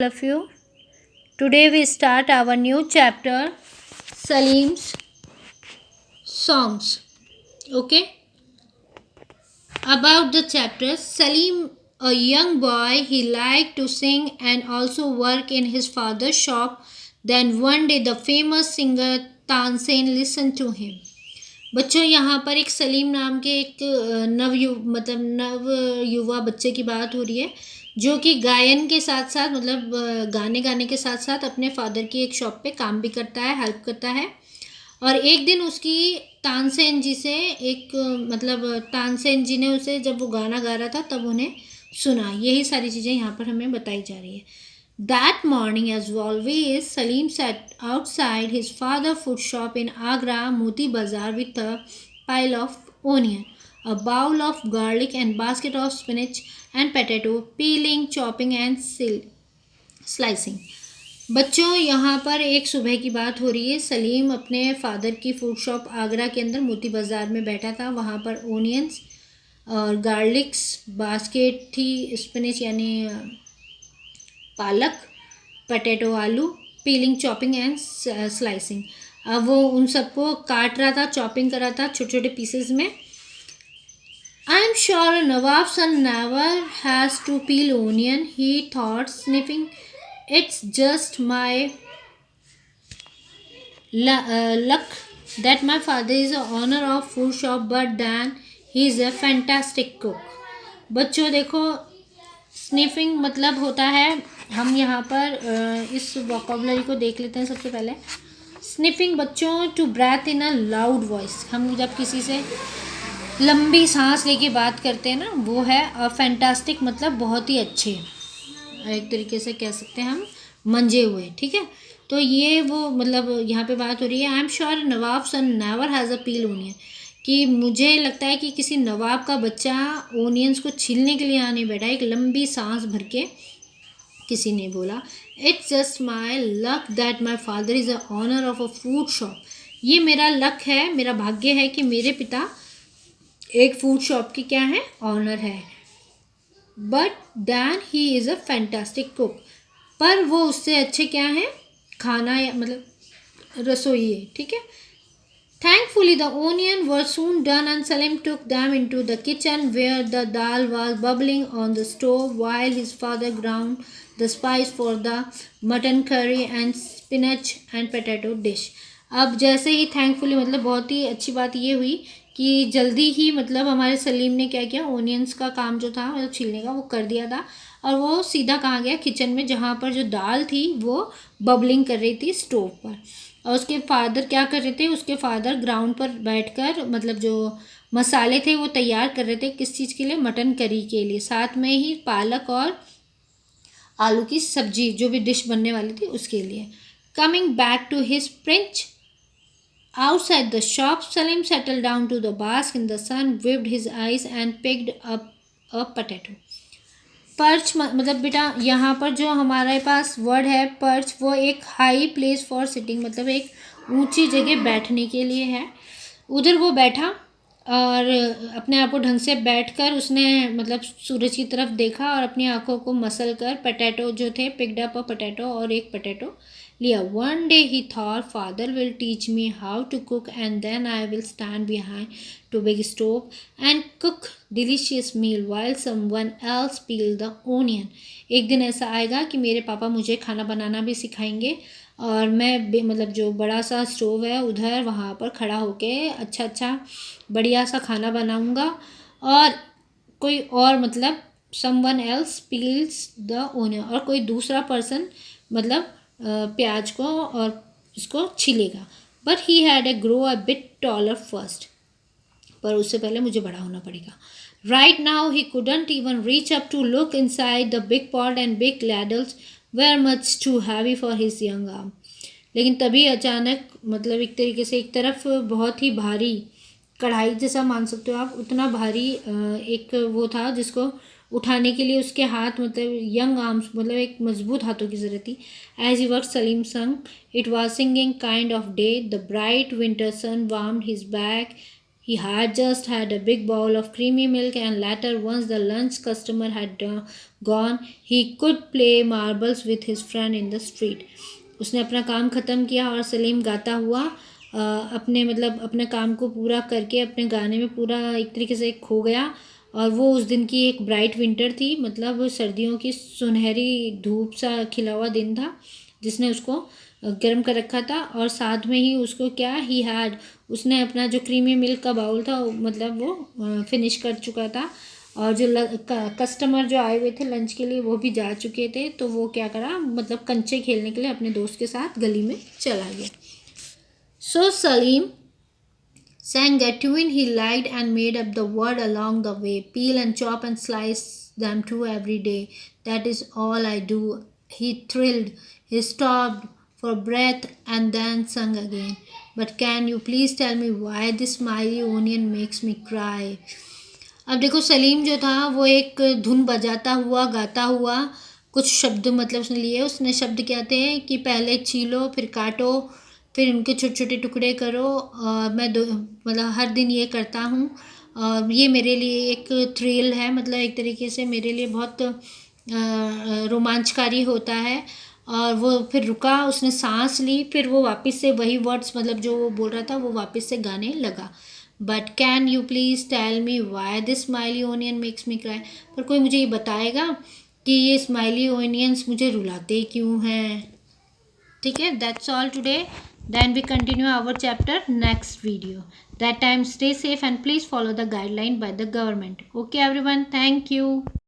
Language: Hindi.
Of you. Today we start our new chapter, Salim's songs. Okay, about the chapter, Salim, a young boy, he liked to sing and also work in his father's shop. Then one day, the famous singer Tansen listened to him. बच्चों यहाँ पर एक सलीम नाम के एक नव युवा बच्चे की बात हो रही है जो कि गायन के साथ साथ गाने गाने के साथ साथ अपने फादर की एक शॉप पे काम भी करता है, हेल्प करता है। और एक दिन उसकी तानसेन जी से एक तानसेन जी ने उसे जब वो गाना गा रहा था तब उन्हें सुना। यही सारी चीज़ें यहाँ पर हमें बताई जा रही है। That morning, as always, Salim sat outside his father's food shop in Agra, Moti Bazaar, with a pile of onion, a bowl of garlic, and basket of spinach and potato, peeling, chopping, and slicing. बच्चों यहाँ पर एक सुबह की बात हो रही है। सलीम अपने फादर की फूड शॉप आगरा के अंदर मोती बाज़ार में बैठा था। वहाँ पर ओनियंस और गार्लिक्स, बास्केट थी, स्पिनच यानी पालक, पटेटो आलू, पीलिंग, चॉपिंग एंड स्लाइसिंग। अब वो उन सबको काट रहा था, चॉपिंग कर रहा था छोटे छोटे पीसेस में। I am sure nawab son never has to peel onion, he thought sniffing, it's just my luck that my father is a owner of food shop but then he is a fantastic cook. बच्चों देखो, स्निफिंग मतलब होता है, हम यहाँ पर इस वोकेबुलरी को देख लेते हैं। सबसे पहले स्निफिंग बच्चों, to breath in a loud voice, हम जब किसी से लंबी सांस लेके बात करते हैं ना, वो है। और फैंटास्टिक मतलब बहुत ही अच्छे, एक तरीके से कह सकते हैं हम मंजे हुए, ठीक है। तो ये वो यहाँ पे बात हो रही है। I am sure nawab son never has a peel onion, कि मुझे लगता है कि किसी नवाब का बच्चा ओनियंस को छीलने के लिए यहाँ नहीं बैठा। एक लंबी सांस भर के किसी ने बोला, it's just my luck that my father is a owner of a food shop. ये मेरा लक है, मेरा भाग्य है कि मेरे पिता एक फूड शॉप की क्या है, ऑनर है। But then he is a fantastic cook, पर वो उससे अच्छे क्या हैं, खाना या रसोई है, ठीक है। Thankfully, the onions were soon done and Salim took them into the kitchen where the dal was bubbling on the stove while his father ground the spice for the mutton curry and spinach and potato dish. अब जैसे ही थैंकफुली बहुत ही अच्छी बात ये हुई कि जल्दी ही हमारे सलीम ने क्या किया, ओनियंस का काम जो था छीलने का वो कर दिया था। और वो सीधा कहाँ गया, किचन में, जहाँ पर जो दाल थी वो बबलिंग कर रही थी स्टोव पर। और उसके फादर क्या कर रहे थे, उसके फादर ग्राउंड पर बैठकर जो मसाले थे वो तैयार कर रहे थे। किस चीज़ के लिए, मटन करी के लिए। साथ में ही पालक और आलू की सब्जी जो भी डिश बनने वाली थी उसके लिए। Coming back to his French outside the shop, Salim settled down to the bask in the sun, wiped his eyes and picked up a potato. Perch बेटा यहाँ पर जो हमारे पास वर्ड है पर्च, वो एक हाई प्लेस फॉर सिटिंग, एक ऊंची जगह बैठने के लिए है। उधर वो बैठा और अपने आप को ढंग से बैठकर उसने सूरज की तरफ देखा और अपनी आंखों को मसल कर पोटैटो जो थे, पिक्ड अप अ पोटैटो, और एक पोटैटो लिया। One day he thought father will teach me how to cook and then I will stand behind two big stove and cook delicious meal while someone else peel the onion. एक दिन ऐसा आएगा कि मेरे पापा मुझे खाना बनाना भी सिखाएंगे और मैं जो बड़ा सा स्टोव है उधर वहाँ पर खड़ा होके अच्छा बढ़िया सा खाना बनाऊँगा और कोई और someone else peels the onion, और कोई दूसरा पर्सन प्याज को और इसको छीलेगा। But he had a grow a bit taller first, पर उससे पहले मुझे बड़ा होना पड़ेगा। Right now he couldn't even reach up to look inside the big pot and big ladles were much too heavy for his young arm. लेकिन तभी अचानक एक तरीके से एक तरफ बहुत ही भारी कढ़ाई जैसा मान सकते हो आप, उतना भारी एक वो था जिसको उठाने के लिए उसके हाथ यंग आर्म्स एक मजबूत हाथों की ज़रूरत थी। As he work Salim sang, it was singing kind of day, the bright winter sun warmed his back, He had just had a big bowl of creamy milk, and later, once the lunch customer had gone, he could play marbles with his friend in the street. उसने अपना काम ख़त्म किया और सलीम गाता हुआ अपने मतलब अपने काम को पूरा करके अपने गाने में पूरा एक तरीके से खो गया। और वो उस दिन की एक ब्राइट विंटर थी, मतलब सर्दियों की सुनहरी धूप सा खिला हुआ दिन था जिसने उसको गर्म कर रखा था। और साथ में ही उसको क्या ही हैड, उसने अपना जो क्रीमी मिल्क का बाउल था मतलब वो फिनिश कर चुका था। और जो कस्टमर जो आए हुए थे लंच के लिए वो भी जा चुके थे, तो वो क्या करा मतलब कंचे खेलने के लिए अपने दोस्त के साथ गली में चला गया। सो Salim sang a tune he liked and made up the word along the way. Peel and chop and slice them too every day. That is all I do. He thrilled. He stopped for breath and then sung again. But can you please tell me why this smiley onion makes me cry? अब देखो सलीम जो था वो एक धुन बजाता हुआ गाता हुआ कुछ शब्द मतलब उसने लिए। उसने शब्द क्या थे कि पहले छीलो फिर काटो फिर उनके छोटे छोटे टुकड़े करो। और मैं मतलब हर दिन ये करता हूँ और ये मेरे लिए एक थ्रिल है, मतलब एक तरीके से मेरे लिए बहुत रोमांचकारी होता है। और वो फिर रुका, उसने सांस ली, फिर वो वापस से वही वर्ड्स मतलब जो वो बोल रहा था वो वापस से गाने लगा। But can you please tell me why this smiley onion makes me cry. पर कोई मुझे ये बताएगा कि ये स्माइली ओनियंस मुझे रुलाते क्यों हैं। ठीक है, that's all today. Then we continue our chapter next video. That time stay safe and please follow the guideline by the government. Okay everyone, thank you.